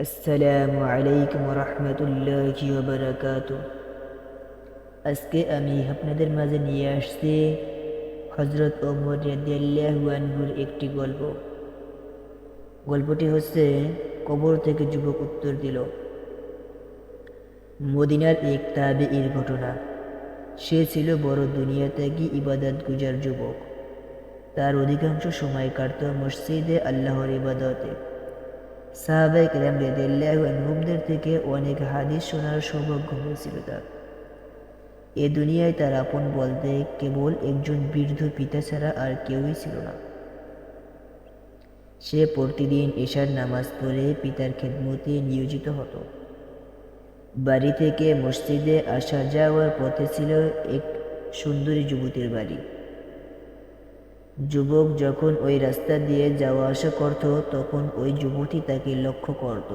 আসসালামু আলাইকুম রহমতুল্লাহি ওয়া বারাকাতুহু। আজকে আমি আপনাদের মাঝে নিয়ে আসছি হযরত ওমর রাদিয়াল্লাহু আনহুর একটি গল্প। গল্পটি হচ্ছে কবর থেকে যুবক উত্তর দিল। মদিনার এক তাবেঈর ঘটনা। সে ছিল বড় দুনিয়াত্যাগী ইবাদত গুজার যুবক। তার অধিকাংশ সময় কাটত মসজিদে আল্লাহর ইবাদতে। সাহাবায়ে কেরাম রাদিয়াল্লাহু আনহুমদের থেকে অনেক হাদিস শোনার সৌভাগ্য হয়েছিল তার। এ দুনিয়ায় তার আপন বলতে কেবল একজন বৃদ্ধ পিতা ছাড়া আর কেউই ছিল না। সে প্রতিদিন এশার নামাজ পড়ে পিতার খেদমতে নিয়োজিত হতো। বাড়ি থেকে মসজিদে আসা যাওয়ার পথে ছিল এক সুন্দরী যুবতীর বাড়ি। যুবক যখন ওই রাস্তা দিয়ে যাওয়া আসা করত তখন ওই যুবতী তাকে লক্ষ্য করত।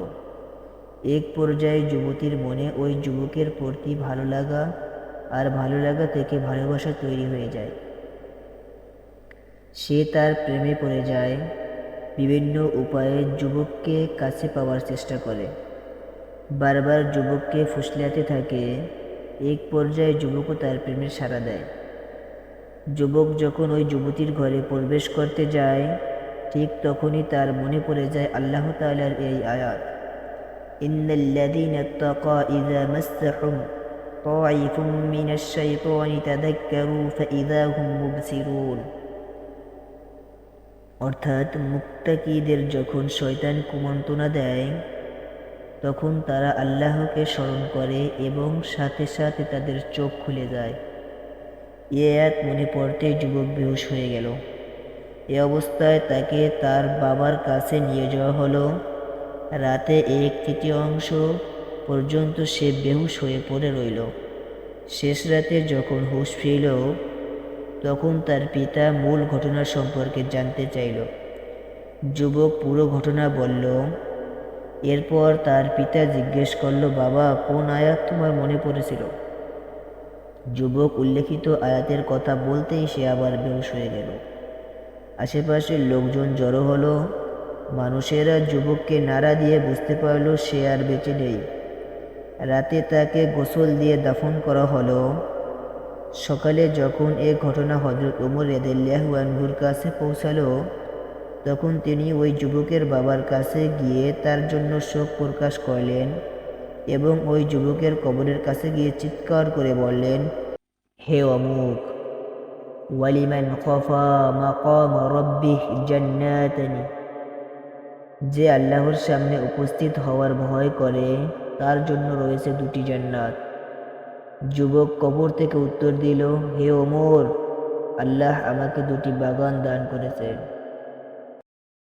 এক পর্যায়ে যুবতীর মনে ওই যুবকের প্রতি ভালো লাগা আর ভালো লাগা থেকে ভালোবাসা তৈরি হয়ে যায়। সে তার প্রেমে পড়ে যায়। বিভিন্ন উপায়ে যুবককে কাছে পাওয়ার চেষ্টা করে। বারবার যুবককে ফুসলাতে থাকে। এক পর্যায়ে যুবকও তার প্রেমে সাড়া দেয়। যুবক যখন ওই যুবতীর ঘরে প্রবেশ করতে যায় ঠিক তখনই তার মনে পড়ে যায় আল্লাহ তাআলার এই আয়াত, ইন্নাল্লাযীনা তাকা ইযা মাসসাহুম তাঈফুম মিনাশ শাইতানি তাযাক্কারু ফাইযা হুম মুবসিরুন। অর্থাৎ মুত্তাকীদের যখন শয়তান কুমন্ত্রণা দেয় তখন তারা আল্লাহকে স্মরণ করে এবং সাথে সাথে তাদের চোখ খুলে যায়। এ আয়াত মনে পড়তেই যুবক বেহুশ হয়ে গেল। এ অবস্থায় তাকে তার বাবার কাছে নিয়ে যাওয়া হলো। রাতে 1/3 পর্যন্ত সে বেহুশ হয়ে পড়ে রইল। শেষ রাতে যখন হুঁশ ফিরল তখন তার পিতা মূল ঘটনা সম্পর্কে জানতে চাইল। যুবক পুরো ঘটনা বলল। এরপর তার পিতা জিজ্ঞেস করল, বাবা, কোন আয়াত তোমার মনে পড়েছিল? যুবক উল্লেখিত আয়াতের কথা বলতেই সে আবার বেহুশ হয়ে গেল। আশেপাশের লোকজন জড়ো হলো। মানুষেরা যুবককে নাড়া দিয়ে বুঝতে পারল সে আর বেঁচে নেই। রাতে তাকে গোসল দিয়ে দাফন করা হলো। সকালে যখন এ ঘটনা হযরত ওমর রাদিয়াল্লাহু আনহুর কাছে পৌঁছালো তখন তিনি ওই যুবকের বাবার কাছে গিয়ে তার জন্য শোক প্রকাশ করলেন এবং ওই যুবকের কবরের কাছে গিয়ে চিৎকার করে বললেন, হে অমুক, ওয়ালিমান খাফা মাকাম রাব্বিহ জান্নাতানি, যে আল্লাহর সামনে উপস্থিত হওয়ার ভয় করে তার জন্য রয়েছে 2টি জান্নাত। যুবক কবর থেকে উত্তর দিল, হে ওমর, আল্লাহ আমাকে 2টি বাগান দান করেছেন।